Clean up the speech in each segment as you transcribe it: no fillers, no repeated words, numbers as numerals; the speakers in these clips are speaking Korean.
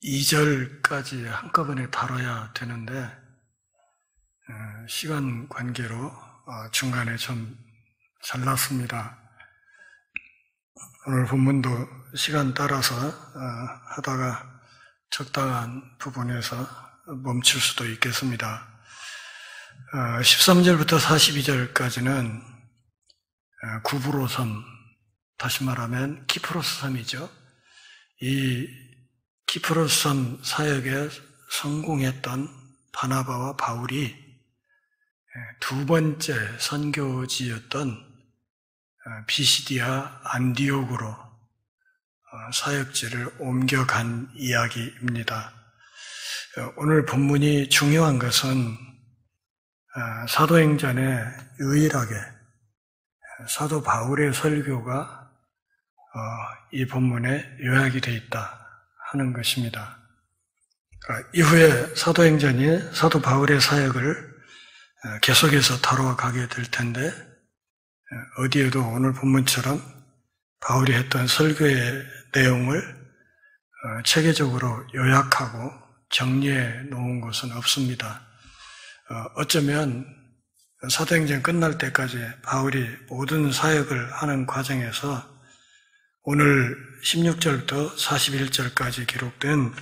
42절까지 한꺼번에 다뤄야 되는데 시간 관계로 중간에 좀 잘랐습니다. 오늘 본문도 시간 따라서 하다가 적당한 부분에서 멈출 수도 있겠습니다. 13절부터 42절까지는 구브로 섬, 다시 말하면 키프로스 섬이죠. 이 키프로스 섬 사역에 성공했던 바나바와 바울이 두 번째 선교지였던 비시디아 안디옥으로 사역지를 옮겨간 이야기입니다. 오늘 본문이 중요한 것은 사도행전에 유일하게 사도 바울의 설교가 이 본문에 요약이 되어 있다 하는 것입니다. 이후에 사도행전이 사도 바울의 사역을 계속해서 다뤄가게 될 텐데 어디에도 오늘 본문처럼 바울이 했던 설교의 내용을 체계적으로 요약하고 정리해 놓은 것은 없습니다. 어쩌면 사도행전 끝날 때까지 바울이 모든 사역을 하는 과정에서 오늘 16절부터 41절까지 기록된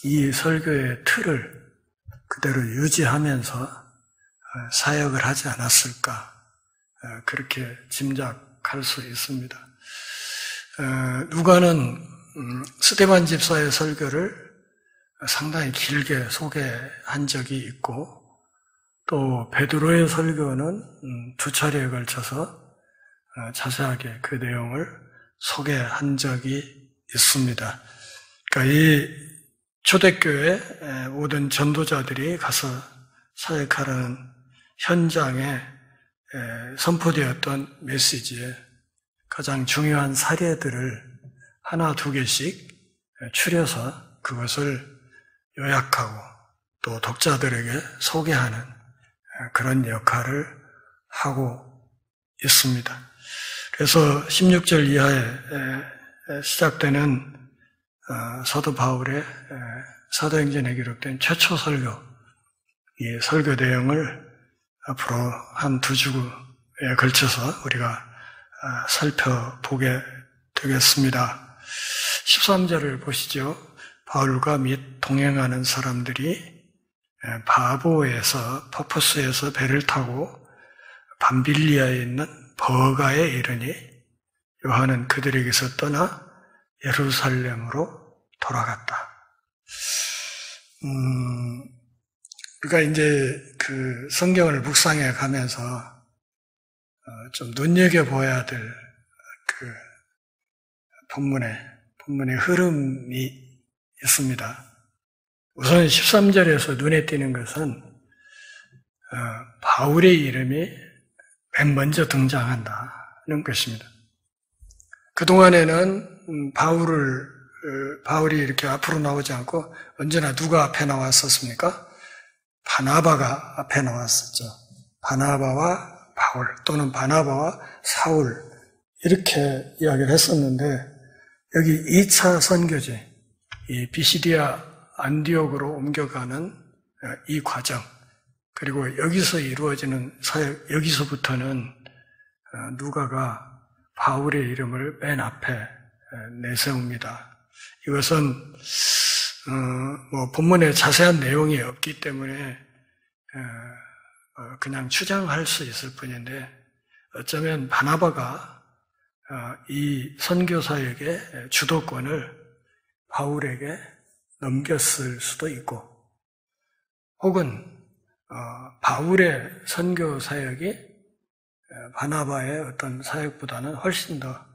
이 설교의 틀을 그대로 유지하면서 사역을 하지 않았을까, 그렇게 짐작할 수 있습니다. 누가는 스데반 집사의 설교를 상당히 길게 소개한 적이 있고, 또 베드로의 설교는 두 차례에 걸쳐서 자세하게 그 내용을 소개한 적이 있습니다. 그러니까 이 초대교회 모든 전도자들이 가서 사역하는 현장에 선포되었던 메시지에 가장 중요한 사례들을 하나 두 개씩 추려서 그것을 요약하고 또 독자들에게 소개하는 그런 역할을 하고 있습니다. 그래서 16절 이하에 시작되는 사도 바울의 사도행전에 기록된 최초 설교, 이 설교 내용을 앞으로 한 두 주에 걸쳐서 우리가 살펴보게 되겠습니다. 13절을 보시죠. 바울과 및 동행하는 사람들이 바보에서 퍼포스에서 배를 타고 밤빌리아에 있는 버가에 이르니 요한은 그들에게서 떠나 예루살렘으로 돌아갔다. 그러니까 이제 그 성경을 묵상해 가면서 좀 눈여겨봐야 될 그 본문의 흐름이 있습니다. 우선 13절에서 눈에 띄는 것은 바울의 이름이 맨 먼저 등장한다는 것입니다. 그동안에는 바울이 이렇게 앞으로 나오지 않고 언제나 누가 앞에 나왔었습니까? 바나바가 앞에 나왔었죠. 바나바와 바울 또는 바나바와 사울 이렇게 이야기를 했었는데 여기 2차 선교지, 이 비시디아 안디옥으로 옮겨가는 이 과정, 그리고 여기서 이루어지는 사역, 여기서부터는 누가가 바울의 이름을 맨 앞에 내세웁니다. 이것은 본문에 자세한 내용이 없기 때문에 그냥 추정할 수 있을 뿐인데 어쩌면 바나바가 이 선교 사역의 주도권을 바울에게 넘겼을 수도 있고, 혹은 바울의 선교 사역이 바나바의 어떤 사역보다는 훨씬 더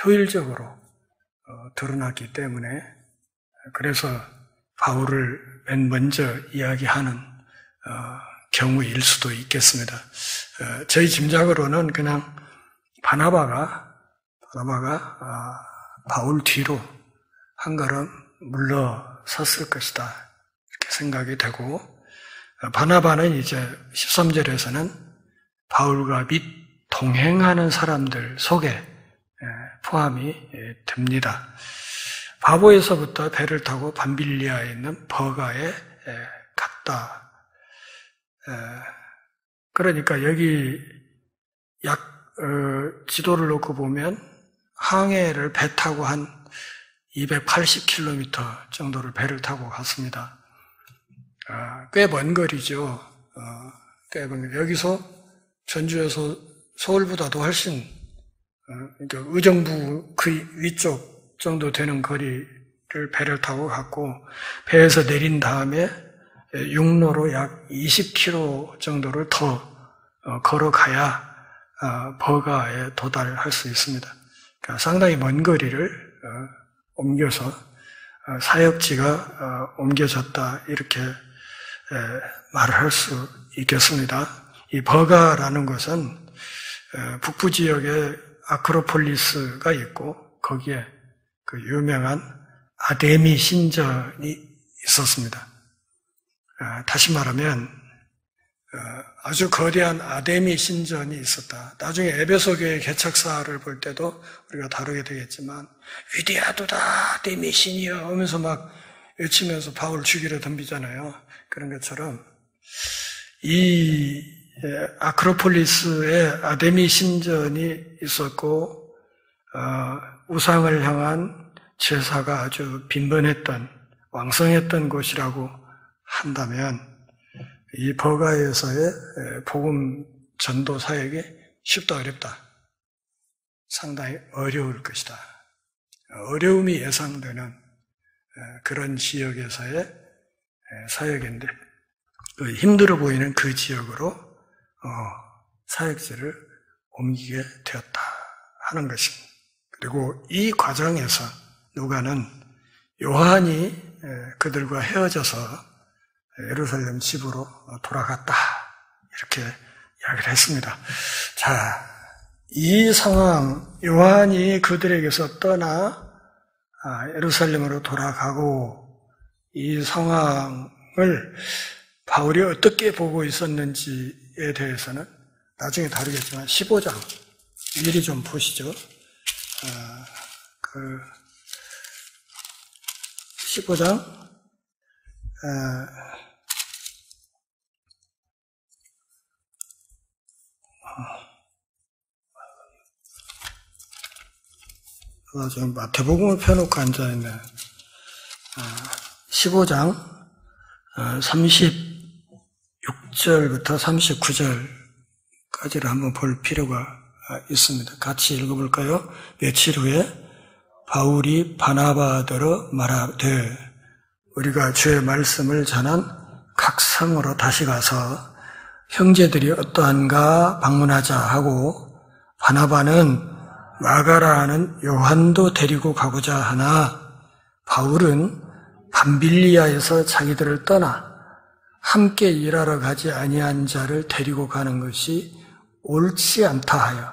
효율적으로 드러났기 때문에 그래서 바울을 맨 먼저 이야기하는 경우일 수도 있겠습니다. 저희 짐작으로는 그냥 바나바가 바울 뒤로 한 걸음 물러섰을 것이다 이렇게 생각이 되고, 바나바는 이제 13절에서는 바울과 및 동행하는 사람들 속에 포함이 됩니다. 바보에서부터 배를 타고 밤빌리아에 있는 버가에 갔다. 그러니까 여기 지도를 놓고 보면 항해를 배 타고 한 280km 정도를 배를 타고 갔습니다. 꽤 먼 거리죠. 꽤 먼 거리. 여기서 전주에서 서울보다도 훨씬 그러니까 의정부 그 위쪽 정도 되는 거리를 배를 타고 갔고 배에서 내린 다음에 육로로 약 20km 정도를 더 걸어가야 버가에 도달할 수 있습니다. 그러니까 상당히 먼 거리를 옮겨서 사역지가 옮겨졌다 이렇게 말을 할 수 있겠습니다. 이 버가라는 것은 북부 지역에 아크로폴리스가 있고 거기에 그 유명한 아데미 신전이 있었습니다. 다시 말하면 아주 거대한 아데미 신전이 있었다. 나중에 에베소교회 개척사를 볼 때도 우리가 다루게 되겠지만 위대하도다 아데미 신이여 하면서 막 외치면서 바울 죽이려 덤비잖아요. 그런 것처럼 이 아크로폴리스에 아데미 신전이 있었고 우상을 향한 제사가 아주 빈번했던 왕성했던 곳이라고 한다면 이 버가에서의 복음 전도 사역이 쉽다 어렵다. 상당히 어려울 것이다. 어려움이 예상되는 그런 지역에서의 사역인데 힘들어 보이는 그 지역으로 사역지를 옮기게 되었다 하는 것입니다. 그리고 이 과정에서 누가는 요한이 그들과 헤어져서 예루살렘 집으로 돌아갔다 이렇게 이야기를 했습니다. 자, 이 상황 요한이 그들에게서 떠나 예루살렘으로 돌아가고 이 상황을 바울이 어떻게 보고 있었는지에 대해서는 나중에 다루겠지만 15장 미리 좀 보시죠. 15장 지금 마태복음을 펴놓고 앉아있네. 15장 36절부터 39절까지를 한번 볼 필요가 있습니다. 같이 읽어볼까요? 며칠 후에 바울이 바나바더러 말하되 우리가 주의 말씀을 전한 각 성으로 다시 가서 형제들이 어떠한가 방문하자 하고 바나바는 마가라 하는 요한도 데리고 가고자 하나 바울은 밤빌리아에서 자기들을 떠나 함께 일하러 가지 아니한 자를 데리고 가는 것이 옳지 않다 하여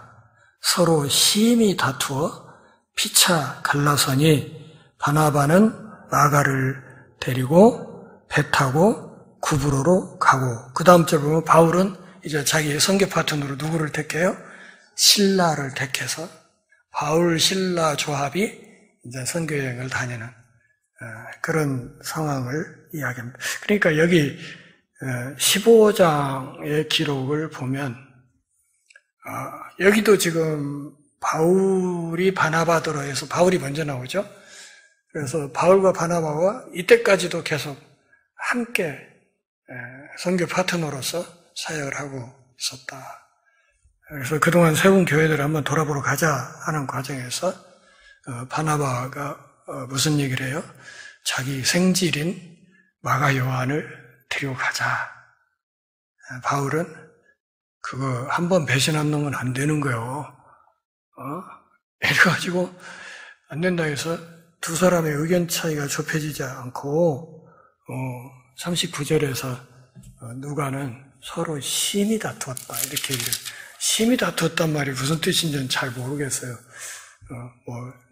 서로 심히 다투어 피차 갈라서니 바나바는 마가를 데리고 배 타고 구브로로 가고 그 다음 절 보면 바울은 이제 자기 선교 파트너로 누구를 택해요? 실라를 택해서 바울 실라 조합이 이제 선교 여행을 다니는 그런 상황을 이야기합니다. 그러니까 여기 15장의 기록을 보면 여기도 지금 바울이 바나바더러 해서 바울이 먼저 나오죠. 그래서 바울과 바나바가 이때까지도 계속 함께 선교 파트너로서 사역을 하고 있었다. 그래서 그동안 세운 교회들을 한번 돌아보러 가자 하는 과정에서 바나바가 무슨 얘기를 해요? 자기 생질인 마가 요한을 데리고 가자. 바울은 그거 한번 배신한 놈은 안 되는 거예요. 이래가지고 안 된다 해서 두 사람의 의견 차이가 좁혀지지 않고 39절에서 누가는 서로 심히 다투었다 이렇게 얘기를. 심히 다투었단 말이 무슨 뜻인지는 잘 모르겠어요.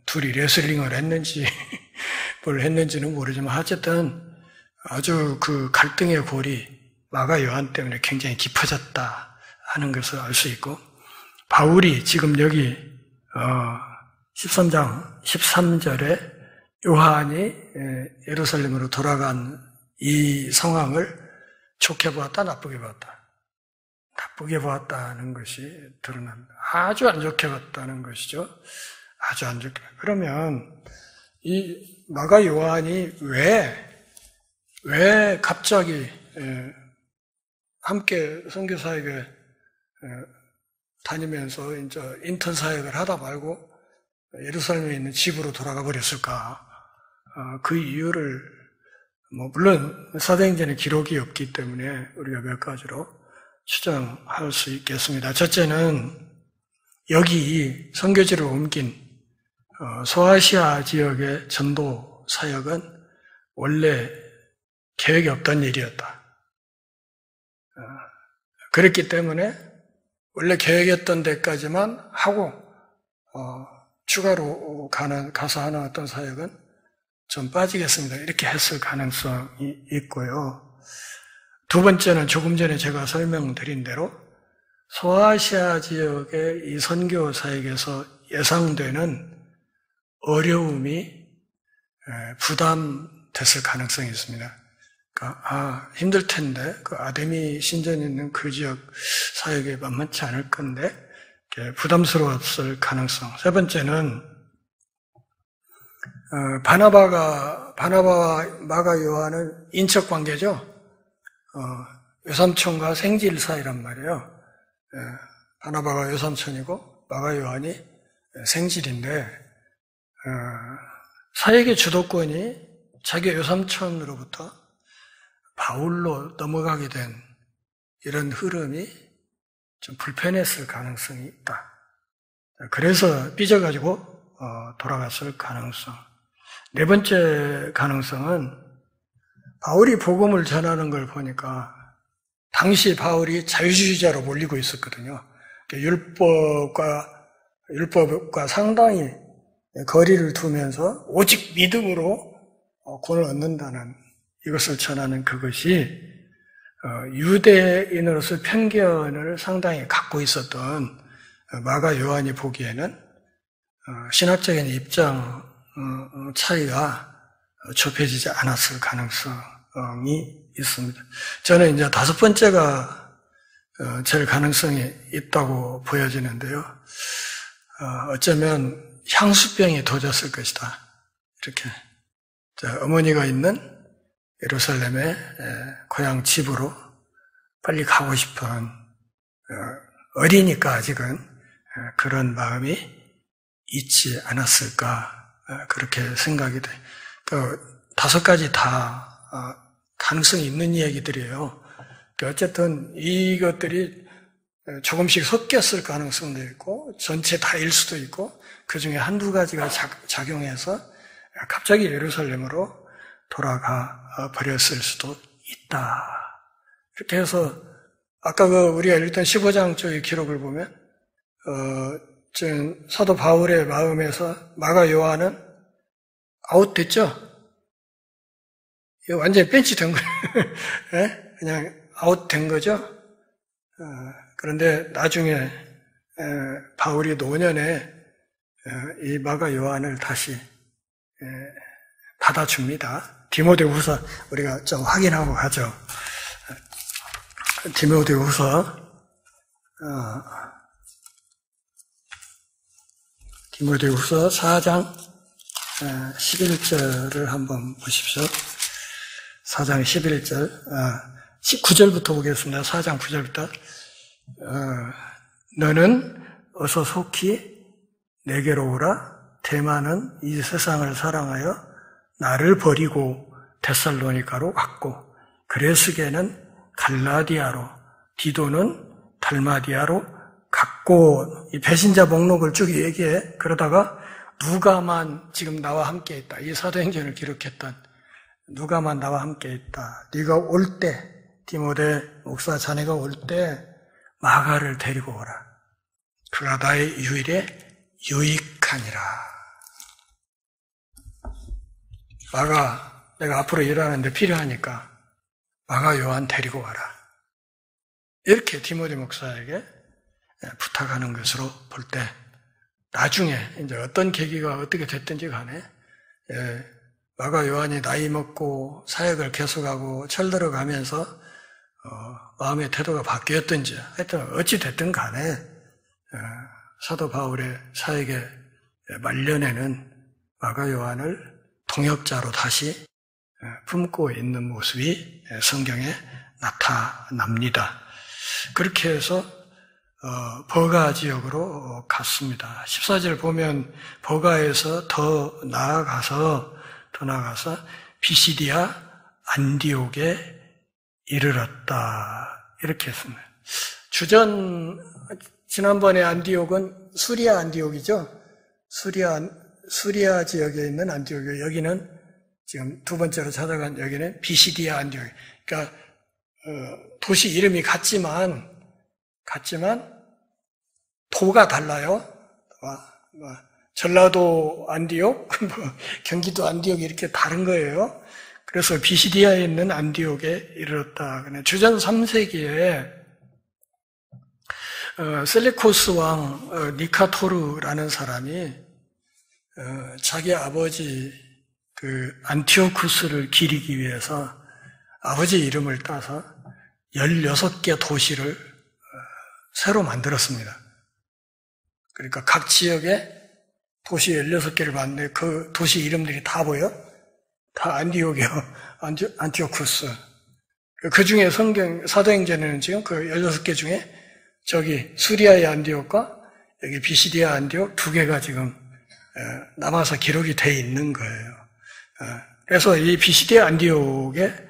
둘이 레슬링을 했는지 뭘 했는지는 모르지만 어쨌든 아주 그 갈등의 골이 마가 요한 때문에 굉장히 깊어졌다 하는 것을 알 수 있고 바울이 지금 여기 13장 13절에 요한이 예루살렘으로 돌아간 이 상황을 좋게 보았다, 나쁘게 보았다. 나쁘게 보았다는 것이 드러납니다. 아주 안 좋게 봤다는 것이죠. 아주 안 좋게. 그러면 이 마가 요한이 왜 갑자기 함께 선교사역에 다니면서 이제 인턴 사역을 하다 말고 예루살렘에 있는 집으로 돌아가 버렸을까? 그 이유를 물론 사도행전에 기록이 없기 때문에 우리가 몇 가지로 추정할 수 있겠습니다. 첫째는 여기 선교지를 옮긴 소아시아 지역의 전도 사역은 원래 계획이 없던 일이었다. 그랬기 때문에 원래 계획했던 데까지만 하고 추가로 가서 하는 어떤 사역은 좀 빠지겠습니다. 이렇게 했을 가능성이 있고요. 두 번째는 조금 전에 제가 설명드린 대로 소아시아 지역의 이 선교 사역에서 예상되는 어려움이 부담됐을 가능성이 있습니다. 그러니까 힘들 텐데 그 아데미 신전에 있는 그 지역 사역에 만만치 않을 건데 부담스러웠을 가능성. 세 번째는 바나바와 마가 요한은 인척 관계죠. 외삼촌과 생질 사이란 말이에요. 바나바가 외삼촌이고 마가 요한이 생질인데 사역의 주도권이 자기 외삼촌으로부터 바울로 넘어가게 된 이런 흐름이 좀 불편했을 가능성이 있다. 그래서 삐져가지고 돌아갔을 가능성. 네 번째 가능성은 바울이 복음을 전하는 걸 보니까 당시 바울이 자유주의자로 몰리고 있었거든요. 율법과 상당히 거리를 두면서 오직 믿음으로 구원을 얻는다는 이것을 전하는 그것이 유대인으로서 편견을 상당히 갖고 있었던 마가 요한이 보기에는 신학적인 입장 차이가 좁혀지지 않았을 가능성이 있습니다. 저는 이제 다섯 번째가 제일 가능성이 있다고 보여지는데요. 어쩌면 향수병이 도졌을 것이다. 이렇게 어머니가 있는 예루살렘의 고향 집으로 빨리 가고 싶은 어리니까 아직은 그런 마음이 있지 않았을까 그렇게 생각이 돼. 다섯 가지 다 가능성이 있는 이야기들이에요. 어쨌든 이것들이 조금씩 섞였을 가능성도 있고 전체 다일 수도 있고 그 중에 한두 가지가 작용해서 갑자기 예루살렘으로 돌아가 버렸을 수도 있다. 이렇게 해서 아까 우리가 읽던 15장 쪽의 기록을 보면 지금 사도 바울의 마음에서 마가 요한은 아웃됐죠? 완전히 벤치된 거예요. 그냥 아웃된 거죠? 그런데 나중에 바울이 노년에 이 마가 요한을 다시 받아줍니다. 디모데후서 우리가 좀 확인하고 가죠. 디모데후서 4장 11절을 한번 보십시오. 4장 11절 19절부터 보겠습니다. 4장 9절부터 너는 어서 속히 내게로 오라. 데마는 이 세상을 사랑하여 나를 버리고 데살로니가로 왔고 그레스게는 갈라디아로 디도는 달마디아로 갔고 이 배신자 목록을 쭉 얘기해. 그러다가 누가만 지금 나와 함께 있다. 이 사도행전을 기록했던 누가만 나와 함께 있다. 네가 올 때 디모데 목사 자네가 올 때 마가를 데리고 오라. 그가 나의 유일에 유익하니라. 마가 내가 앞으로 일하는데 필요하니까 마가 요한 데리고 와라. 이렇게 디모데 목사에게 부탁하는 것으로 볼 때 나중에 이제 어떤 계기가 어떻게 됐든지 간에 마가 요한이 나이 먹고 사역을 계속하고 철들어가면서 마음의 태도가 바뀌었든지 하여튼 어찌 됐든 간에 사도 바울의 사역의 말년에는 마가 요한을 동역자로 다시 품고 있는 모습이 성경에 나타납니다. 그렇게 해서 버가 지역으로 갔습니다. 14절 보면 버가에서 더 나아가서 비시디아 안디옥에 이르렀다. 이렇게 했습니다. 지난번에 안디옥은 수리아 안디옥이죠. 수리아 지역에 있는 안디옥이고, 여기는 지금 두 번째로 찾아간 여기는 비시디아 안디옥. 그러니까 도시 이름이 같지만 도가 달라요. 전라도 안디옥, 경기도 안디옥 이렇게 다른 거예요. 그래서 비시디아에 있는 안디옥에 이르렀다. 주전 3세기에 셀레코스 왕 니카토르라는 사람이 자기 아버지 안티오쿠스를 기리기 위해서 아버지 이름을 따서 16개 도시를 새로 만들었습니다. 그러니까 각 지역에 도시 16개를 봤는데 그 도시 이름들이 다 보여? 다 안디옥이요. 안티오쿠스. 그 중에 사도행전에는 지금 그 16개 중에 저기 수리아의 안디옥과 여기 비시디아 안디옥 두 개가 지금 남아서 기록이 돼 있는 거예요. 그래서 이 비시디아 안디옥에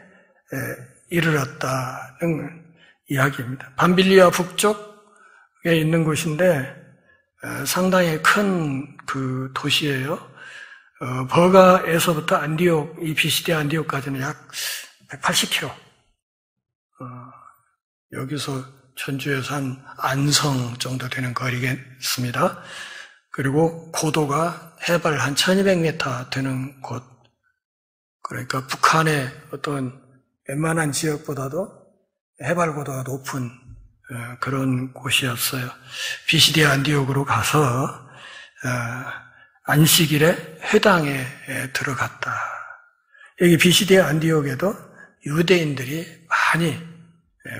이르렀다는 이야기입니다. 밤빌리아 북쪽에 있는 곳인데 상당히 큰 그 도시예요. 버가에서부터 안디옥, 이 비시디아 안디옥까지는 약 180km. 여기서 전주에서 한 안성 정도 되는 거리겠습니다. 그리고 고도가 해발 한 1200m 되는 곳. 그러니까 북한의 어떤 웬만한 지역보다도 해발 고도가 높은 그런 곳이었어요. 비시디아 안디옥으로 가서 안식일에 회당에 들어갔다. 여기 비시디아 안디옥에도 유대인들이 많이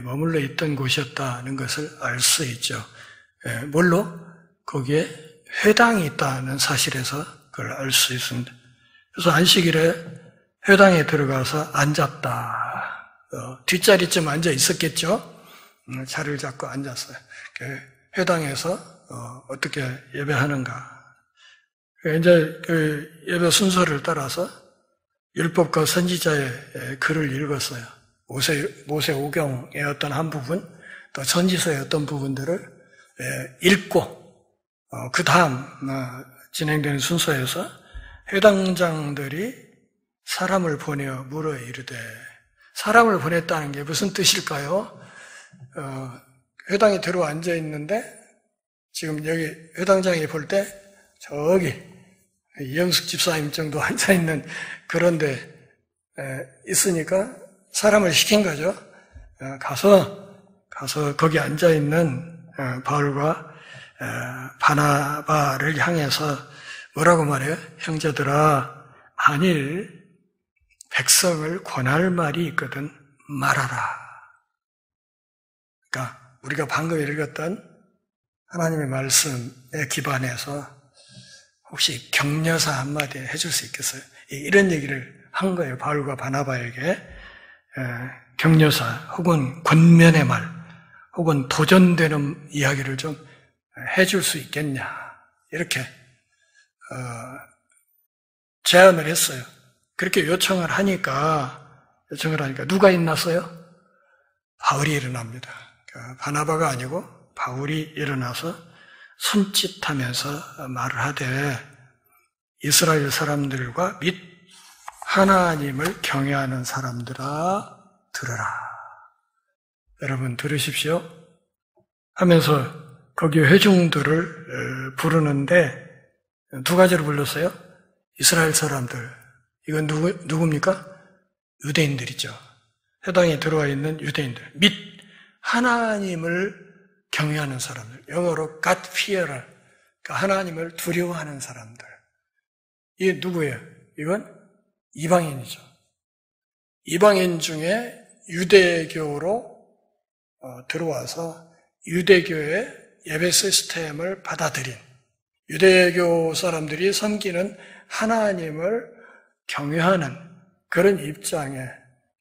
머물러 있던 곳이었다는 것을 알 수 있죠. 물론 거기에 회당이 있다는 사실에서 그걸 알 수 있습니다. 그래서 안식일에 회당에 들어가서 앉았다. 뒷자리쯤 앉아 있었겠죠. 자리를 잡고 앉았어요. 회당에서 어떻게 예배하는가. 이제 그 예배 순서를 따라서 율법과 선지자의 글을 읽었어요. 모세 오경의 어떤 한 부분, 또 선지서의 어떤 부분들을 읽고, 그 다음 진행되는 순서에서 회당장들이 사람을 보내어 물어 이르되, 사람을 보냈다는 게 무슨 뜻일까요? 회당에 들어와 앉아 있는데, 지금 여기 회당장이 볼 때, 저기, 이영숙 집사님 정도 앉아 있는 그런데 있으니까 사람을 시킨 거죠. 가서 거기 앉아 있는 바울과 바나바를 향해서 뭐라고 말해요? 형제들아, 만일 백성을 권할 말이 있거든 말하라. 그러니까 우리가 방금 읽었던 하나님의 말씀에 기반해서 혹시 격려사 한마디 해줄 수 있겠어요? 이런 얘기를 한 거예요. 바울과 바나바에게 격려사 혹은 권면의 말 혹은 도전되는 이야기를 좀 해줄 수 있겠냐 이렇게 제안을 했어요. 그렇게 요청을 하니까 누가 일어났어요? 바울이 일어납니다. 바나바가 아니고 바울이 일어나서 손짓하면서 말을 하되 이스라엘 사람들과 및 하나님을 경외하는 사람들아 들으라. 여러분 들으십시오. 하면서 거기 회중들을 부르는데 두 가지로 불렀어요. 이스라엘 사람들. 이건 누굽니까? 유대인들이죠. 회당에 들어와 있는 유대인들. 및 하나님을 경외하는 사람들. 영어로 God fearer. 그러니까 하나님을 두려워하는 사람들. 이게 누구예요? 이건 이방인이죠. 이방인 중에 유대교로 들어와서 유대교의 예배 시스템을 받아들인 유대교 사람들이 섬기는 하나님을 경외하는 그런 입장에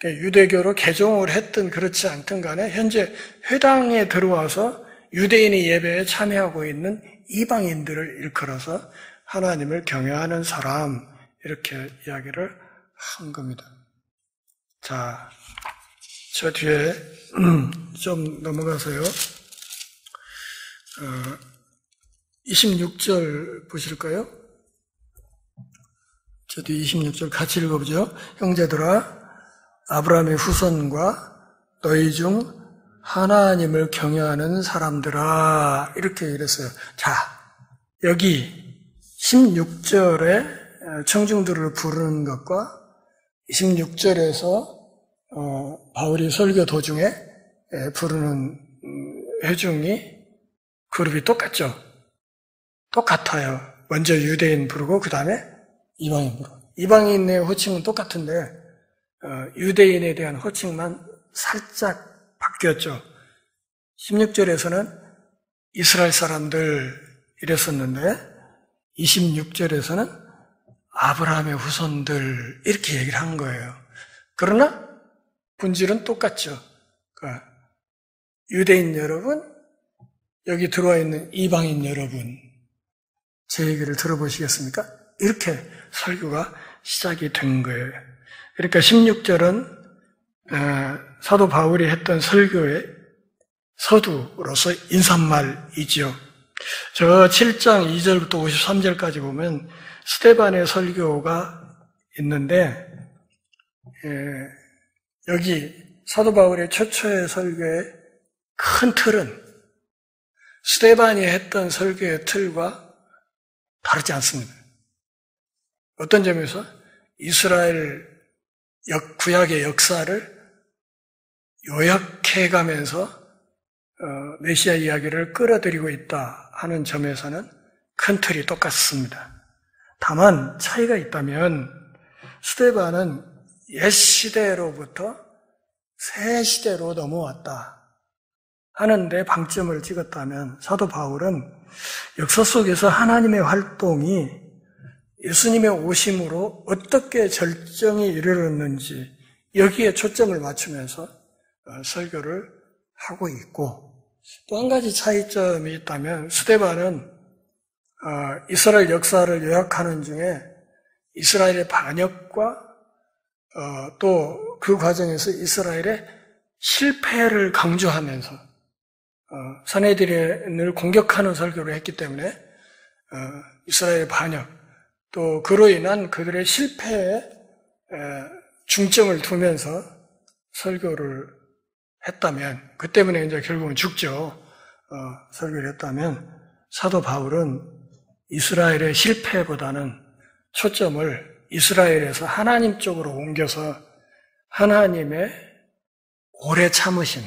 유대교로 개종을 했든 그렇지 않든 간에 현재 회당에 들어와서 유대인의 예배에 참여하고 있는 이방인들을 일컬어서 하나님을 경외하는 사람 이렇게 이야기를 한 겁니다. 자, 저 뒤에 좀 넘어가서요. 26절 보실까요? 저 뒤에 26절 같이 읽어보죠. 형제들아, 아브라함의 후손과 너희 중 하나님을 경외하는 사람들아 이렇게 이랬어요. 자, 여기 16절에 청중들을 부르는 것과 26절에서 바울이 설교 도중에 부르는 회중이 그룹이 똑같죠. 똑같아요. 먼저 유대인 부르고 그 다음에 이방인 부르고. 이방인의 호칭은 똑같은데 유대인에 대한 호칭만 살짝 바뀌었죠. 16절에서는 이스라엘 사람들 이랬었는데 26절에서는 아브라함의 후손들 이렇게 얘기를 한 거예요. 그러나 본질은 똑같죠. 그러니까 유대인 여러분, 여기 들어와 있는 이방인 여러분, 제 얘기를 들어보시겠습니까? 이렇게 설교가 시작이 된 거예요. 그러니까 16절은 사도 바울이 했던 설교의 서두로서 인사말이지요. 저 7장 2절부터 53절까지 보면 스데반의 설교가 있는데 여기 사도 바울의 최초의 설교의 큰 틀은 스데반이 했던 설교의 틀과 다르지 않습니다. 어떤 점에서 이스라엘 구약의 역사를 요약해가면서 메시아 이야기를 끌어들이고 있다 하는 점에서는 큰 틀이 똑같습니다. 다만 차이가 있다면 스데반은 옛 시대로부터 새 시대로 넘어왔다 하는데 방점을 찍었다면 사도 바울은 역사 속에서 하나님의 활동이 예수님의 오심으로 어떻게 절정에 이르렀는지 여기에 초점을 맞추면서 설교를 하고 있고, 또 한 가지 차이점이 있다면 스데반은 이스라엘 역사를 요약하는 중에 이스라엘의 반역과 또 그 과정에서 이스라엘의 실패를 강조하면서 사내들을 공격하는 설교를 했기 때문에 이스라엘의 반역, 또 그로 인한 그들의 실패에 중점을 두면서 설교를 했다면, 그 때문에 이제 결국은 죽죠. 설교를 했다면 사도 바울은 이스라엘의 실패보다는 초점을 이스라엘에서 하나님 쪽으로 옮겨서 하나님의 오래 참으심,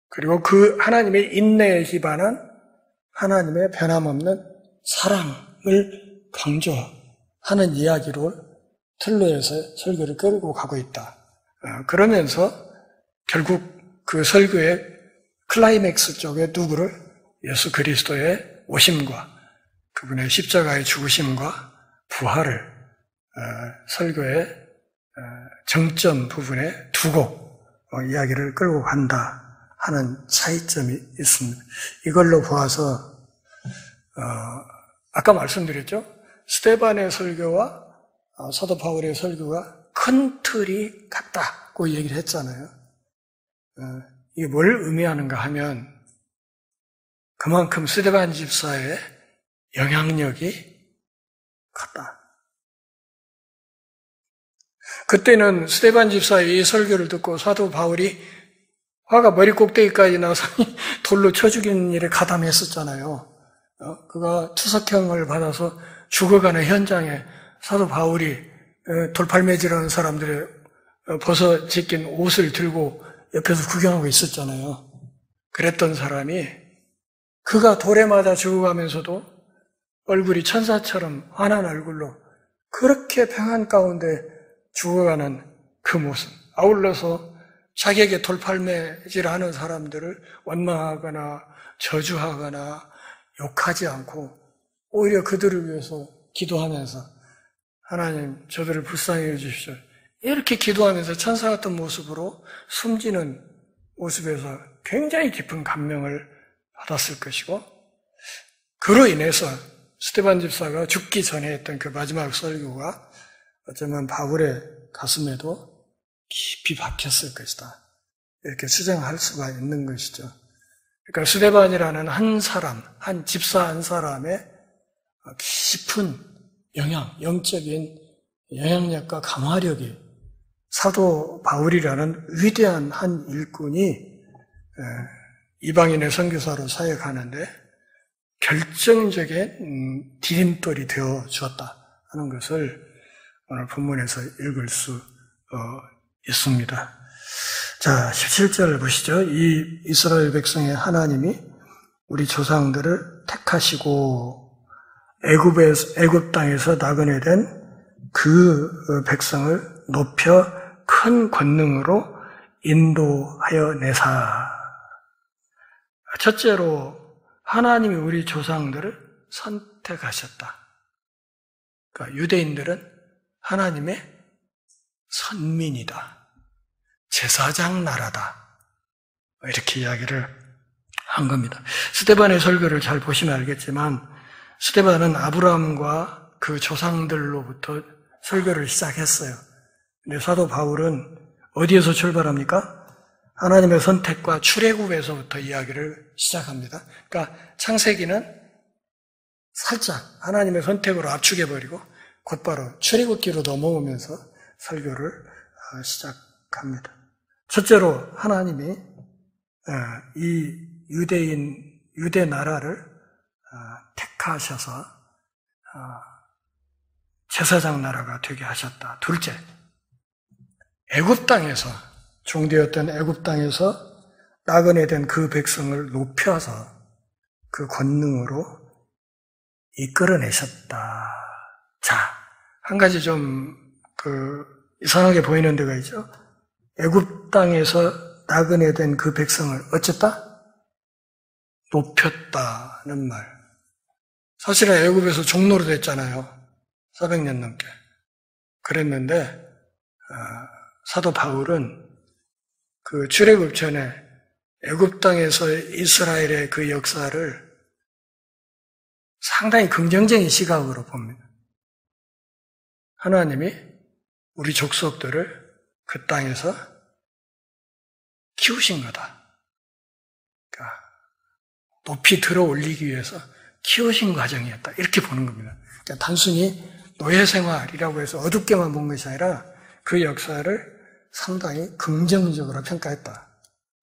그리고 그 하나님의 인내에 기반한 하나님의 변함없는 사랑을 강조하는 이야기로 틀로 해서 설교를 끌고 가고 있다. 그러면서 결국 그 설교의 클라이맥스 쪽에 누구를? 예수 그리스도의 오심과 그분의 십자가의 죽으심과 부활을 설교의 정점 부분에 두고 이야기를 끌고 간다 하는 차이점이 있습니다. 이걸로 보아서 아까 말씀드렸죠? 스데반의 설교와 사도 바울의 설교가 큰 틀이 같다고 얘기를 했잖아요. 이게 뭘 의미하는가 하면 그만큼 스데반 집사의 영향력이 컸다. 그때는 스데반 집사의 이 설교를 듣고 사도 바울이 화가 머리 꼭대기까지 나서 돌로 쳐 죽이는 일에 가담했었잖아요. 그가 투석형을 받아서 죽어가는 현장에 사도 바울이 돌팔매질하는 사람들의 벗어짓긴 옷을 들고 옆에서 구경하고 있었잖아요. 그랬던 사람이 그가 돌에 맞아 죽어가면서도 얼굴이 천사처럼 환한 얼굴로 그렇게 평안 가운데 죽어가는 그 모습. 아울러서 자기에게 돌팔매질하는 사람들을 원망하거나 저주하거나 욕하지 않고 오히려 그들을 위해서 기도하면서 하나님 저들을 불쌍히 해주십시오. 이렇게 기도하면서 천사 같은 모습으로 숨지는 모습에서 굉장히 깊은 감명을 받았을 것이고, 그로 인해서 스데반 집사가 죽기 전에 했던 그 마지막 설교가 어쩌면 바울의 가슴에도 깊이 박혔을 것이다. 이렇게 추정할 수가 있는 것이죠. 그러니까 스데반이라는 한 사람, 한 집사 한 사람의 깊은 영적인 영향력과 강화력이 사도 바울이라는 위대한 한 일꾼이 이방인의 선교사로 사역하는데 결정적인 디딤돌이 되어 주었다 하는 것을 오늘 본문에서 읽을 수 있습니다. 자, 17절 보시죠. 이 이스라엘 백성의 하나님이 우리 조상들을 택하시고 애굽 땅에서 나그네된 그 백성을 높여 큰 권능으로 인도하여 내사. 첫째로 하나님이 우리 조상들을 선택하셨다. 그러니까 유대인들은 하나님의 선민이다. 제사장 나라다. 이렇게 이야기를 한 겁니다. 스데반의 설교를 잘 보시면 알겠지만 스데반은 아브라함과 그 조상들로부터 설교를 시작했어요. 근데 사도 바울은 어디에서 출발합니까? 하나님의 선택과 출애굽에서부터 이야기를 시작합니다. 그러니까 창세기는 살짝 하나님의 선택으로 압축해버리고 곧바로 출애굽기로 넘어오면서 설교를 시작합니다. 첫째로 하나님이 이 유대 나라를 택하셔서 제사장 나라가 되게 하셨다. 둘째, 애굽 땅에서 종되었던 애굽 땅에서 나그네 된 그 백성을 높여서 그 권능으로 이끌어내셨다. 자, 한 가지 좀 이상하게 보이는 데가 있죠. 애굽 땅에서 나그네 된 그 백성을 어쨌다? 높였다는 말. 사실은 애굽에서 종로로 됐잖아요. 400년 넘게. 그랬는데 사도 바울은 그 출애굽 전에 애굽 땅에서 이스라엘의 그 역사를 상당히 긍정적인 시각으로 봅니다. 하나님이 우리 족속들을 그 땅에서 키우신 거다. 그러니까 높이 들어 올리기 위해서 키우신 과정이었다. 이렇게 보는 겁니다. 그러니까 단순히 노예 생활이라고 해서 어둡게만 본 것이 아니라 그 역사를 상당히 긍정적으로 평가했다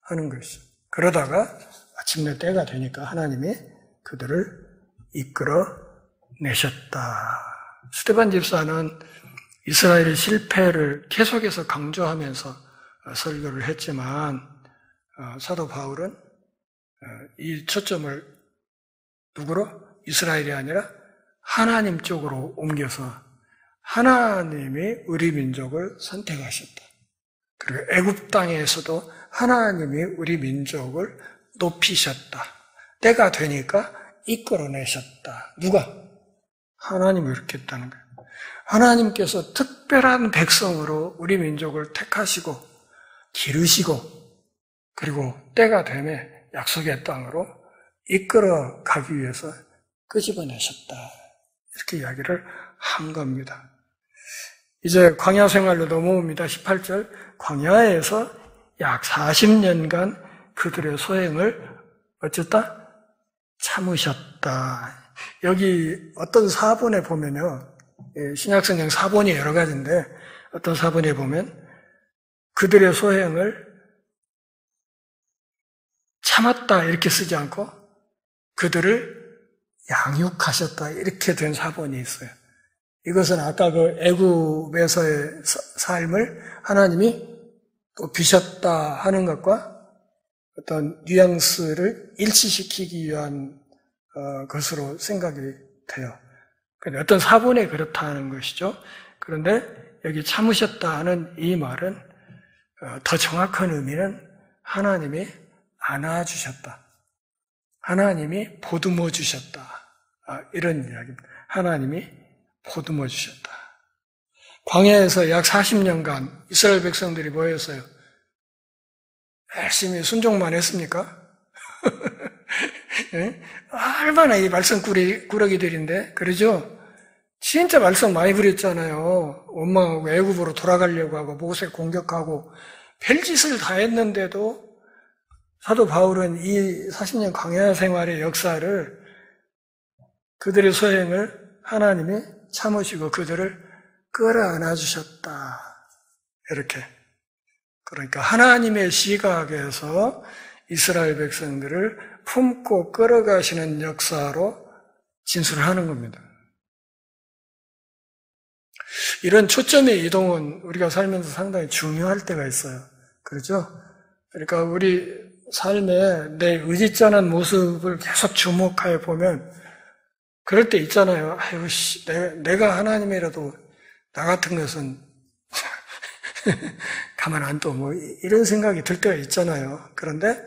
하는 것이죠. 그러다가 마침내 때가 되니까 하나님이 그들을 이끌어내셨다. 스데반 집사는 이스라엘의 실패를 계속해서 강조하면서 설교를 했지만 사도 바울은 이 초점을 누구로? 이스라엘이 아니라 하나님 쪽으로 옮겨서 하나님이 우리 민족을 선택하셨다. 그리고 애굽 땅에서도 하나님이 우리 민족을 높이셨다. 때가 되니까 이끌어내셨다. 누가? 하나님이 이렇게 했다는 거예요. 하나님께서 특별한 백성으로 우리 민족을 택하시고 기르시고 그리고 때가 되면 약속의 땅으로 이끌어 가기 위해서 끄집어내셨다. 이렇게 이야기를 한 겁니다. 이제 광야 생활로 넘어옵니다. 18절. 광야에서 약 40년간 그들의 소행을 어쨌다? 참으셨다. 여기 어떤 사본에 보면요. 신약성경 사본이 여러 가지인데 어떤 사본에 보면 그들의 소행을 참았다 이렇게 쓰지 않고 그들을 양육하셨다 이렇게 된 사본이 있어요. 이것은 아까 그 애굽에서의 삶을 하나님이 또 비셨다 하는 것과 어떤 뉘앙스를 일치시키기 위한 것으로 생각이 돼요. 어떤 사본에 그렇다는 것이죠. 그런데 여기 참으셨다 하는 이 말은 더 정확한 의미는 하나님이 안아주셨다. 하나님이 보듬어 주셨다. 이런 이야기입니다. 하나님이 보듬어 주셨다. 광야에서 약 40년간 이스라엘 백성들이 뭐였어요? 열심히 순종만 했습니까? 네? 얼마나 이 말썽꾸러기들인데, 그러죠? 진짜 말썽 많이 부렸잖아요. 원망하고 애굽으로 돌아가려고 하고 모세 공격하고 별짓을 다 했는데도 사도 바울은 이 40년 광야 생활의 역사를, 그들의 소행을 하나님이 참으시고 그들을 끌어안아 주셨다. 이렇게. 그러니까 하나님의 시각에서 이스라엘 백성들을 품고 끌어가시는 역사로 진술하는 겁니다. 이런 초점의 이동은 우리가 살면서 상당히 중요할 때가 있어요. 그렇죠? 그러니까 우리 삶에 내 의지전한 모습을 계속 주목하여 보면 그럴 때 있잖아요. 아유, 내가 하나님이라도 나 같은 것은 가만 안 둬. 뭐 이런 생각이 들 때가 있잖아요. 그런데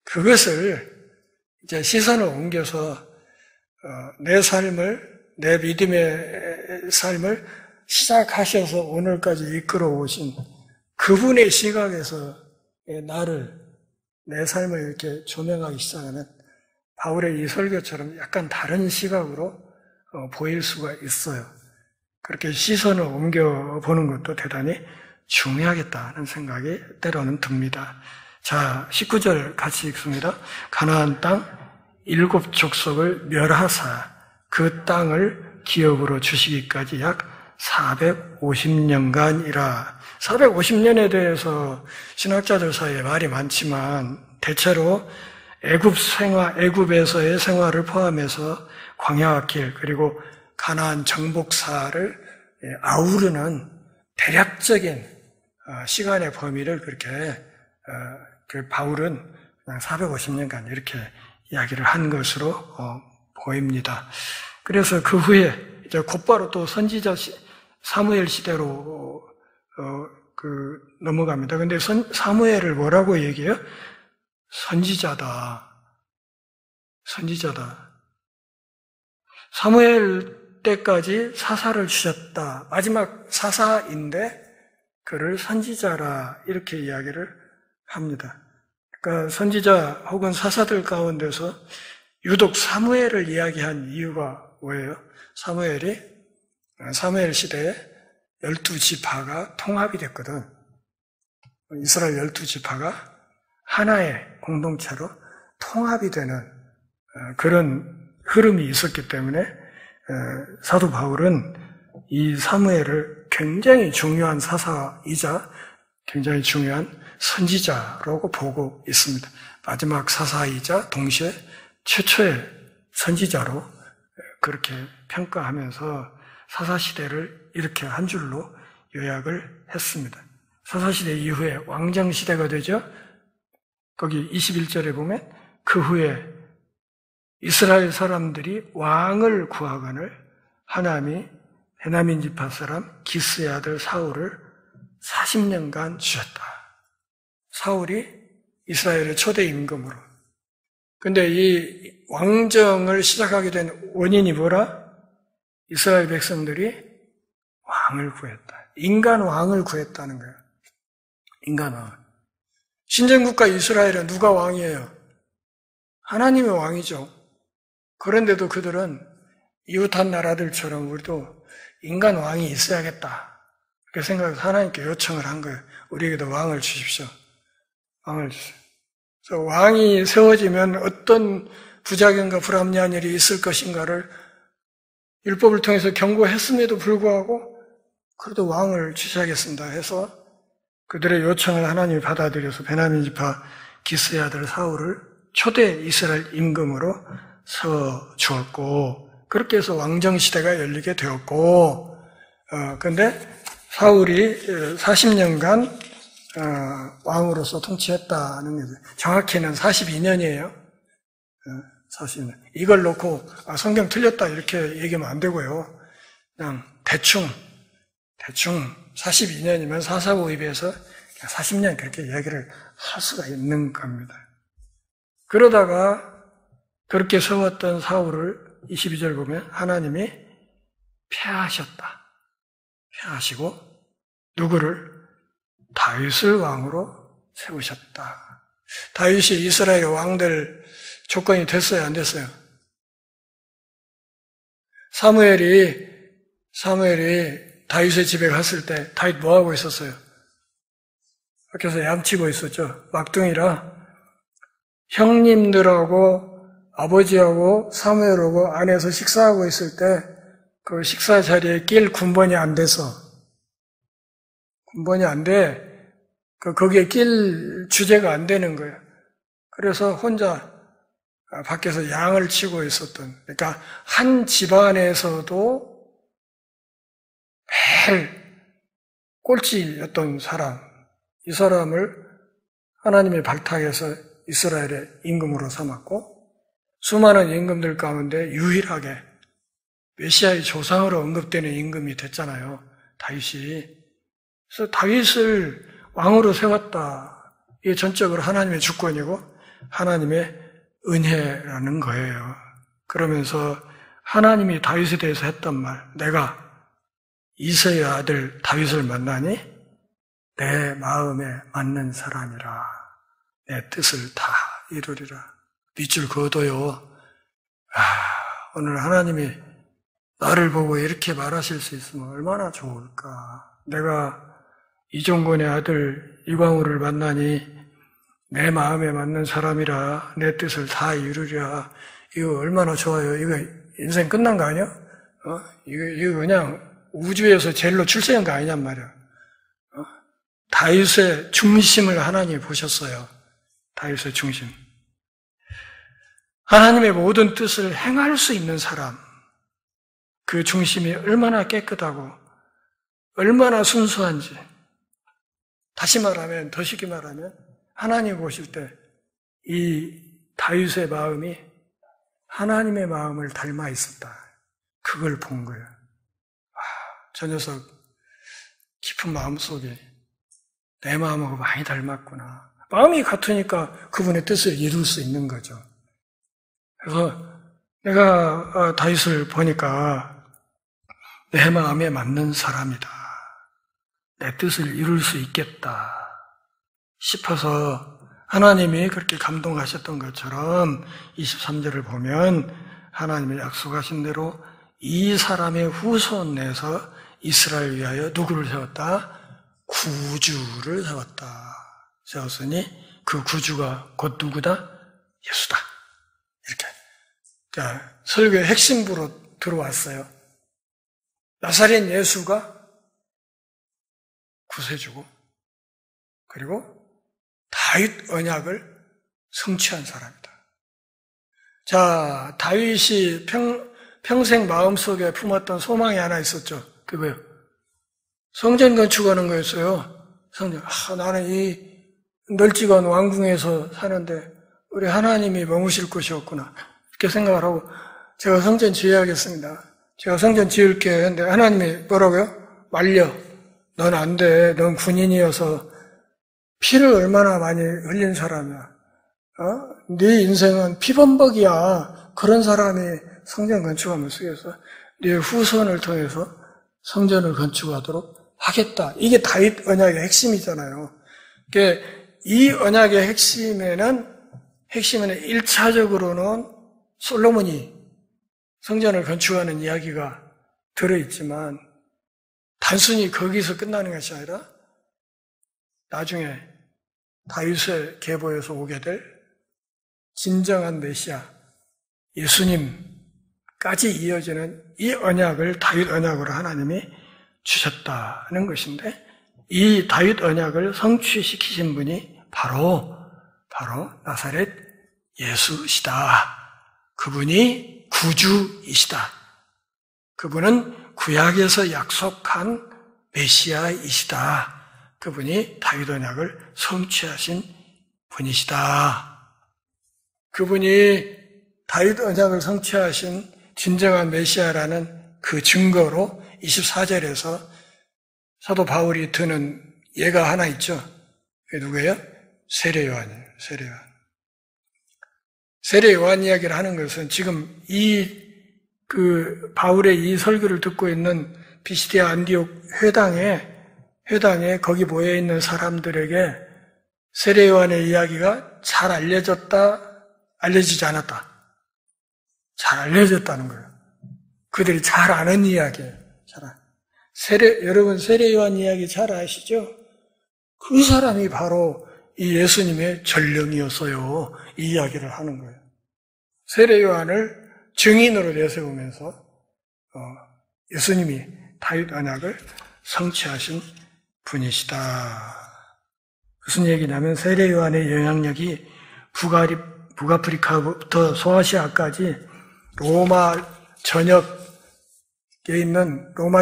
그것을 이제 시선을 옮겨서 내 삶을, 내 믿음의 삶을 시작하셔서 오늘까지 이끌어 오신 그분의 시각에서 내 삶을 이렇게 조명하기 시작하면 바울의 이 설교처럼 약간 다른 시각으로 보일 수가 있어요. 그렇게 시선을 옮겨보는 것도 대단히 중요하겠다는 생각이 때로는 듭니다. 자, 19절 같이 읽습니다. 가나안 땅 7 족속을 멸하사 그 땅을 기업으로 주시기까지 약 450년간이라. 450년에 대해서 신학자들 사이에 말이 많지만 대체로 애굽에서의 생활을 포함해서 광야와 길 그리고 가나안 정복사를 아우르는 대략적인 시간의 범위를 그렇게 바울은 그냥 450년간 이렇게 이야기를 한 것으로 보입니다. 그래서 그 후에 이제 곧바로 또 선지자 사무엘 시대로 넘어갑니다. 근데 사무엘을 뭐라고 얘기해요? 선지자다. 사무엘 때까지 사사를 주셨다. 마지막 사사인데 그를 선지자라 이렇게 이야기를 합니다. 그러니까 선지자 혹은 사사들 가운데서 유독 사무엘을 이야기한 이유가 뭐예요? 사무엘 시대에 12지파가 통합이 됐거든. 이스라엘 12지파가 하나의 공동체로 통합이 되는 그런 흐름이 있었기 때문에 사도 바울은 이 사무엘을 굉장히 중요한 사사이자 굉장히 중요한 선지자라고 보고 있습니다. 마지막 사사이자 동시에 최초의 선지자로 그렇게 평가하면서 사사시대를 이렇게 한 줄로 요약을 했습니다. 사사시대 이후에 왕정시대가 되죠. 거기 21절에 보면 그 후에 이스라엘 사람들이 왕을 구하거늘 하나님이 베냐민 지파 사람 기스의 아들 사울을 40년간 주셨다. 사울이 이스라엘의 초대 임금으로. 근데 이 왕정을 시작하게 된 원인이 뭐라? 이스라엘 백성들이 왕을 구했다. 인간 왕을 구했다는 거예요. 인간 왕. 신정국가 이스라엘은 누가 왕이에요? 하나님의 왕이죠. 그런데도 그들은 이웃한 나라들처럼 우리도 인간 왕이 있어야겠다. 그렇게 생각해서 하나님께 요청을 한 거예요. 우리에게도 왕을 주십시오. 왕을 주세요. 그래서 왕이 세워지면 어떤 부작용과 불합리한 일이 있을 것인가를 율법을 통해서 경고했음에도 불구하고 그래도 왕을 주셔야겠습니다 해서 그들의 요청을 하나님이 받아들여서 베냐민 지파 기스의 아들 사울을 초대 이스라엘 임금으로 세워 주었고 그렇게 해서 왕정시대가 열리게 되었고 근데 사울이 40년간 왕으로서 통치했다는 거죠. 정확히는 42년이에요. 42년. 이걸 놓고 성경 틀렸다 이렇게 얘기하면 안 되고요. 그냥 대충 42년이면 445에 비해서 40년 그렇게 얘기를 할 수가 있는 겁니다. 그러다가 그렇게 세웠던 사울을 22절 보면 하나님이 폐하셨다. 폐하시고 누구를? 다윗을 왕으로 세우셨다. 다윗이 이스라엘 왕될 조건이 됐어요? 안 됐어요? 사무엘이 다윗의 집에 갔을 때 다윗 뭐 하고 있었어요? 밖에서 양치고 있었죠. 막둥이라 형님들하고 아버지하고 사무엘하고 안에서 식사하고 있을 때 그 식사 자리에 낄 군번이 안 돼서 군번이 안 돼. 거기에 낄 주제가 안 되는 거예요. 그래서 혼자 밖에서 양을 치고 있었던, 그러니까 한 집안에서도 매일 꼴찌였던 사람, 이 사람을 하나님의 발탁해서 이스라엘의 임금으로 삼았고, 수많은 임금들 가운데 유일하게 메시아의 조상으로 언급되는 임금이 됐잖아요. 다윗이. 그래서 다윗을 왕으로 세웠다. 이게 전적으로 하나님의 주권이고 하나님의 은혜라는 거예요. 그러면서 하나님이 다윗에 대해서 했던 말, 내가 이새의 아들 다윗을 만나니 내 마음에 맞는 사람이라. 내 뜻을 다 이루리라. 밑줄 그어둬요. 오늘 하나님이 나를 보고 이렇게 말하실 수 있으면 얼마나 좋을까. 내가 이종곤의 아들 이광우를 만나니 내 마음에 맞는 사람이라. 내 뜻을 다 이루리라. 이거 얼마나 좋아요. 이거 인생 끝난 거 아니야? 이거 그냥 우주에서 제일로 출세한 거 아니냔 말이야. 다윗의 중심을 하나님이 보셨어요. 다윗의 중심. 하나님의 모든 뜻을 행할 수 있는 사람, 그 중심이 얼마나 깨끗하고 얼마나 순수한지, 다시 말하면, 더 쉽게 말하면 하나님 보실 때 이 다윗의 마음이 하나님의 마음을 닮아 있었다. 그걸 본 거예요. 저 녀석 깊은 마음속에 내 마음하고 많이 닮았구나. 마음이 같으니까 그분의 뜻을 이룰 수 있는 거죠. 그래서 내가 다윗을 보니까 내 마음에 맞는 사람이다. 내 뜻을 이룰 수 있겠다 싶어서 하나님이 그렇게 감동하셨던 것처럼 23절을 보면 하나님이 약속하신 대로 이 사람의 후손에서 이스라엘 위하여 누구를 세웠다? 구주를 세웠다. 세웠으니 그 구주가 곧 누구다? 예수다. 이렇게. 자, 설교의 핵심부로 들어왔어요. 나사렛 예수가 구세주고, 그리고 다윗 언약을 성취한 사람이다. 자, 다윗이 평생 마음속에 품었던 소망이 하나 있었죠. 그거요. 성전 건축하는 거였어요. 성전. 나는 이 널찍한 왕궁에서 사는데 우리 하나님이 머무실 곳이 없구나. 이렇게 생각을 하고 제가 성전 지어야겠습니다. 제가 성전 지을게 했는데 하나님이 뭐라고요? 말려. 넌 안 돼. 넌 군인이어서 피를 얼마나 많이 흘린 사람이야. 네 인생은 피범벅이야. 그런 사람이 성전 건축하면 쓰겠어. 네 후손을 통해서 성전을 건축하도록 하겠다. 이게 다윗 언약의 핵심이잖아요. 이 언약의 핵심에는 1차적으로는 솔로몬이 성전을 건축하는 이야기가 들어있지만 단순히 거기서 끝나는 것이 아니라 나중에 다윗의 계보에서 오게 될 진정한 메시아 예수님까지 이어지는 이 언약을 다윗 언약으로 하나님이 주셨다는 것인데, 이 다윗 언약을 성취시키신 분이 바로 나사렛 예수시다. 그분이 구주이시다. 그분은 구약에서 약속한 메시아이시다. 그분이 다윗 언약을 성취하신 분이시다. 그분이 다윗 언약을 성취하신 진정한 메시아라는 그 증거로 24절에서 사도 바울이 드는 예가 하나 있죠. 그게 누구예요? 세례 요한이에요. 세례 요한. 세례 요한 이야기를 하는 것은 지금 바울의 이 설교를 듣고 있는 비시디아 안디옥 회당에 거기 모여 있는 사람들에게 세례 요한의 이야기가 잘 알려지지 않았다. 잘 알려졌다는 거예요. 그들이 잘 아는 이야기예요. 여러분 세례 요한 이야기 잘 아시죠? 그 사람이 바로 이 예수님의 전령이었어요. 이 이야기를 하는 거예요. 세례 요한을 증인으로 내세우면서 예수님이 다윗 언약을 성취하신 분이시다. 무슨 얘기냐면 세례 요한의 영향력이 북아프리카부터 소아시아까지 로마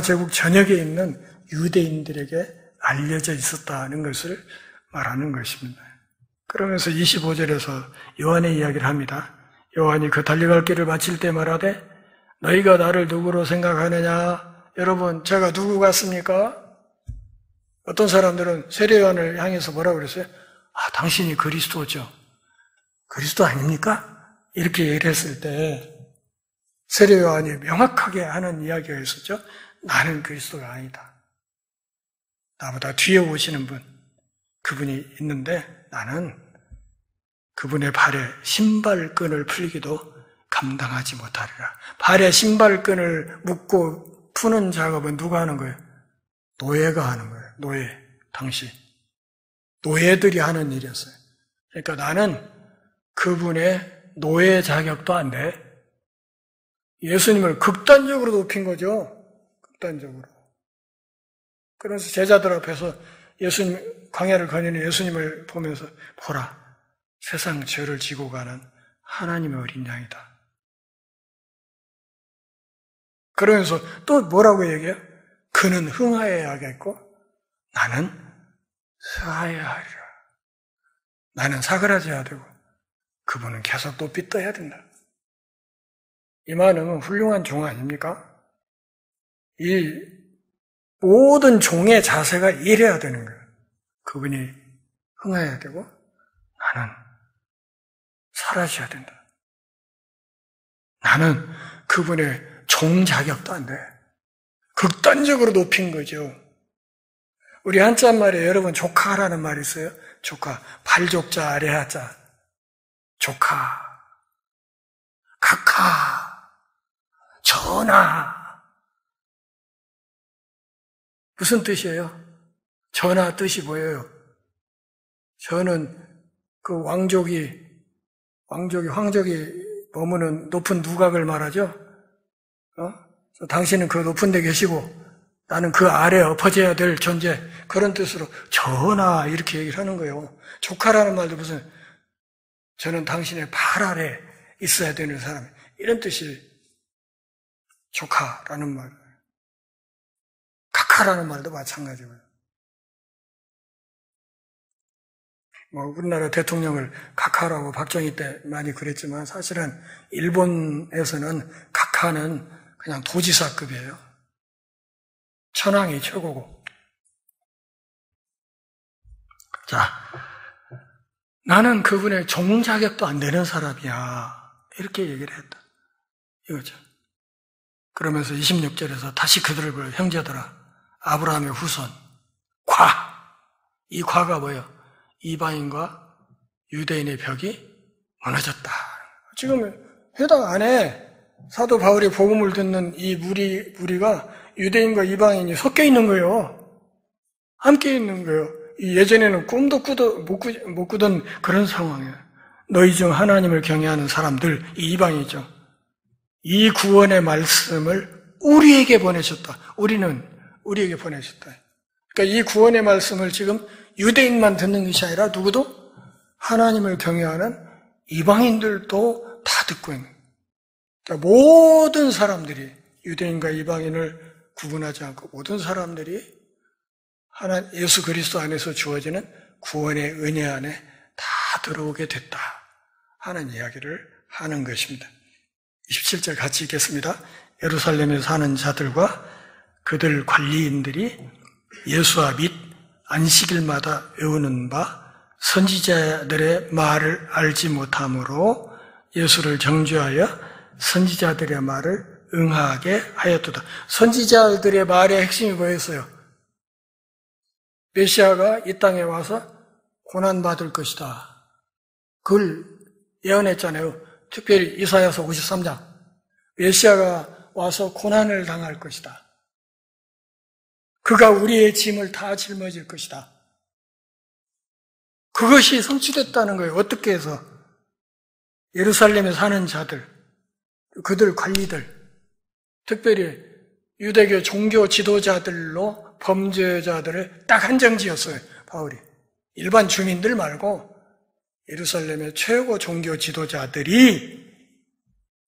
제국 전역에 있는 유대인들에게 알려져 있었다는 것을 말하는 것입니다. 그러면서 25절에서 요한의 이야기를 합니다. 요한이 그 달려갈 길을 마칠 때 말하되 너희가 나를 누구로 생각하느냐? 여러분 제가 누구 같습니까? 어떤 사람들은 세례 요한을 향해서 뭐라고 그랬어요? 당신이 그리스도죠. 그리스도 아닙니까? 이렇게 얘기를 했을 때 세례 요한이 명확하게 하는 이야기가 있었죠. 나는 그리스도가 아니다. 나보다 뒤에 오시는 분, 그분이 있는데 나는 그분의 발에 신발끈을 풀기도 감당하지 못하리라. 발에 신발끈을 묶고 푸는 작업은 누가 하는 거예요? 노예가 하는 거예요. 당시. 노예들이 하는 일이었어요. 그러니까 나는 그분의 노예 자격도 안 돼. 예수님을 극단적으로 높인 거죠. 극단적으로. 그래서 제자들 앞에서 광야를 거니는 예수님을 보면서 보라. 세상 죄를 지고 가는 하나님의 어린 양이다. 그러면서 또 뭐라고 얘기해요? 그는 흥하여야겠고 나는 서하여야 하리라. 나는 사그라져야 되고 그분은 계속 높이 떠야 된다. 이만은 훌륭한 종 아닙니까? 이 모든 종의 자세가 이래야 되는 거예요. 그분이 흥해야 되고 나는 사라져야 된다. 나는 그분의 종 자격도 안 돼. 극단적으로 높인 거죠. 우리 한자말에 여러분 조카라는 말이 있어요. 조카, 발족자, 아래하자. 조카, 각하, 전하. 무슨 뜻이에요? 전하 뜻이 뭐예요? 저는 그 황족이 머무는 높은 누각을 말하죠. 당신은 그 높은 데 계시고 나는 그 아래에 엎어져야 될 존재. 그런 뜻으로 전하 이렇게 얘기를 하는 거예요. 조카라는 말도 무슨 저는 당신의 발 아래 있어야 되는 사람. 이런 뜻이 조카라는 말. 각하라는 말도 마찬가지고요. 우리나라 대통령을 각하라고 박정희 때 많이 그랬지만 사실은 일본에서는 각하는 그냥 도지사급이에요. 천황이 최고고. 자, 나는 그분의 종 자격도 안 되는 사람이야. 이렇게 얘기를 했다. 이거죠. 그러면서 26절에서 다시 그들을 불러 형제들아, 아브라함의 후손, 이 과가 뭐예요? 이방인과 유대인의 벽이 무너졌다. 지금 회당 안에 사도 바울이 복음을 듣는 이 무리가 유대인과 이방인이 섞여 있는 거예요. 함께 있는 거예요. 예전에는 꿈도 못 꾸던 그런 상황이에요. 너희 중 하나님을 경외하는 사람들, 이 이방이죠. 이 구원의 말씀을 우리에게 보내셨다. 우리에게 보내셨다. 그러니까 이 구원의 말씀을 지금 유대인만 듣는 것이 아니라 누구도 하나님을 경외하는 이방인들도 다 듣고 있는 거예요. 그러니까 모든 사람들이 유대인과 이방인을 구분하지 않고 모든 사람들이 예수 그리스도 안에서 주어지는 구원의 은혜 안에 다 들어오게 됐다 하는 이야기를 하는 것입니다. 27절 같이 읽겠습니다. 예루살렘에 사는 자들과 그들 관리인들이 예수와 및 안식일마다 외우는 바 선지자들의 말을 알지 못함으로 예수를 정죄하여 선지자들의 말을 응하게 하였도다. 선지자들의 말의 핵심이 뭐였어요? 메시아가 이 땅에 와서 고난받을 것이다. 그걸 예언했잖아요. 특별히 이사야서 53장. 메시아가 와서 고난을 당할 것이다. 그가 우리의 짐을 다 짊어질 것이다. 그것이 성취됐다는 거예요. 어떻게 해서? 예루살렘에 사는 자들, 그들 관리들, 특별히 유대교 종교 지도자들로 범죄자들을 딱 한정지었어요, 바울이. 일반 주민들 말고 예루살렘의 최고 종교 지도자들이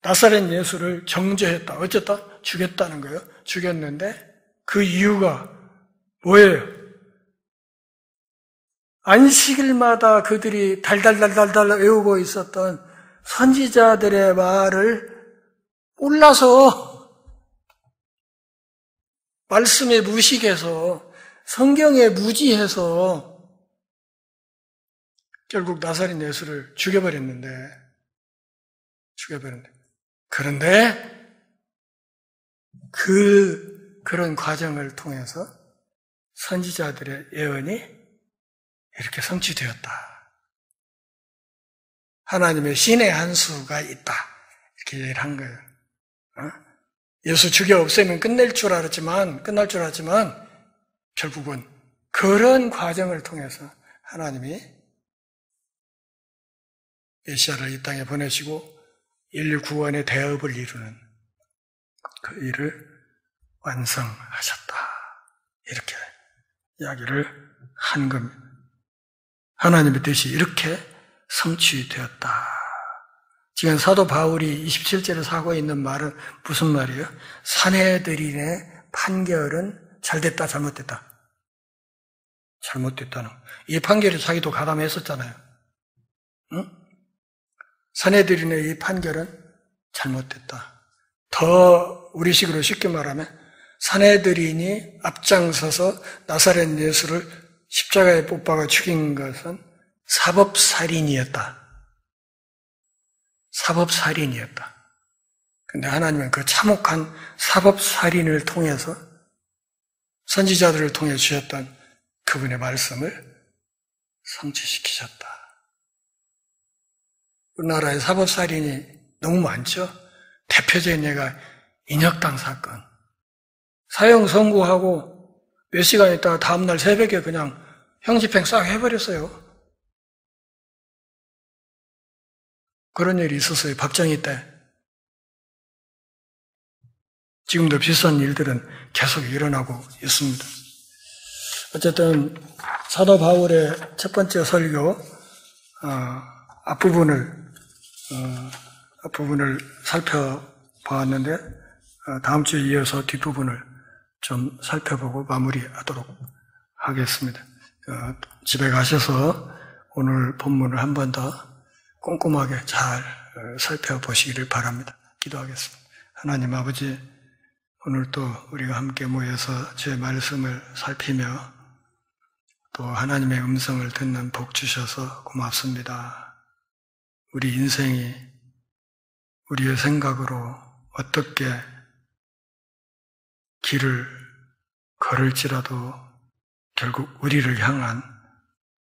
나사렛 예수를 정죄했다. 어쨌다? 죽였다는 거예요. 죽였는데 그 이유가 뭐예요? 안식일마다 그들이 달달달달달 외우고 있었던 선지자들의 말을 몰라서 말씀에 무식해서 성경에 무지해서 결국 나사렛 예수를 죽여버렸는데 그런데 그런 과정을 통해서 선지자들의 예언이 이렇게 성취되었다. 하나님의 신의 한 수가 있다. 이렇게 얘기를 한 거예요. 예수 죽여 없애면 끝날 줄 알았지만 결국은 그런 과정을 통해서 하나님이 메시아를 이 땅에 보내시고 인류 구원의 대업을 이루는 그 일을 완성하셨다. 이렇게 이야기를 한 겁니다. 하나님의 뜻이 이렇게 성취되었다. 지금 사도 바울이 27절에서 하고 있는 말은 무슨 말이에요? 사내들인의 판결은 잘됐다, 잘못됐다? 잘못됐다는 거예요. 이 판결에 자기도 가담했었잖아요. 응? 사내들인의 이 판결은 잘못됐다. 더 우리식으로 쉽게 말하면 사내들인이 앞장서서 나사렛 예수를 십자가에 못 박아 죽인 것은 사법살인이었다. 사법살인이었다. 근데 하나님은 그 참혹한 사법살인을 통해서 선지자들을 통해 주셨던 그분의 말씀을 성취시키셨다. 우리나라에 사법살인이 너무 많죠? 대표적인 예가 인혁당 사건. 사형 선고하고 몇 시간 있다가 다음날 새벽에 그냥 형집행 싹 해버렸어요. 그런 일이 있었어요. 박정희 때. 지금도 비슷한 일들은 계속 일어나고 있습니다. 어쨌든 사도 바울의 첫 번째 설교 앞부분을 살펴보았는데 다음 주에 이어서 뒷부분을 좀 살펴보고 마무리하도록 하겠습니다. 집에 가셔서 오늘 본문을 한 번 더 꼼꼼하게 잘 살펴보시기를 바랍니다. 기도하겠습니다. 하나님 아버지, 오늘 또 우리가 함께 모여서 주의 말씀을 살피며 또 하나님의 음성을 듣는 복 주셔서 고맙습니다. 우리 인생이 우리의 생각으로 어떻게 길을 걸을지라도 결국 우리를 향한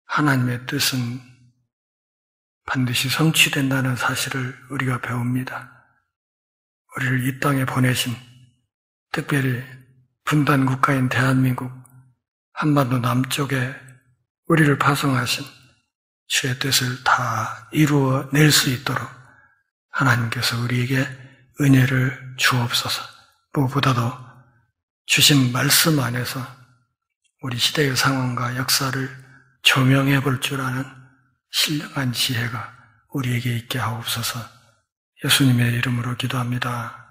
하나님의 뜻은 반드시 성취된다는 사실을 우리가 배웁니다. 우리를 이 땅에 보내신, 특별히 분단 국가인 대한민국 한반도 남쪽에 우리를 파송하신 주의 뜻을 다 이루어낼 수 있도록 하나님께서 우리에게 은혜를 주옵소서. 무엇보다도 주신 말씀 안에서 우리 시대의 상황과 역사를 조명해 볼 줄 아는 신령한 지혜가 우리에게 있게 하옵소서. 예수님의 이름으로 기도합니다.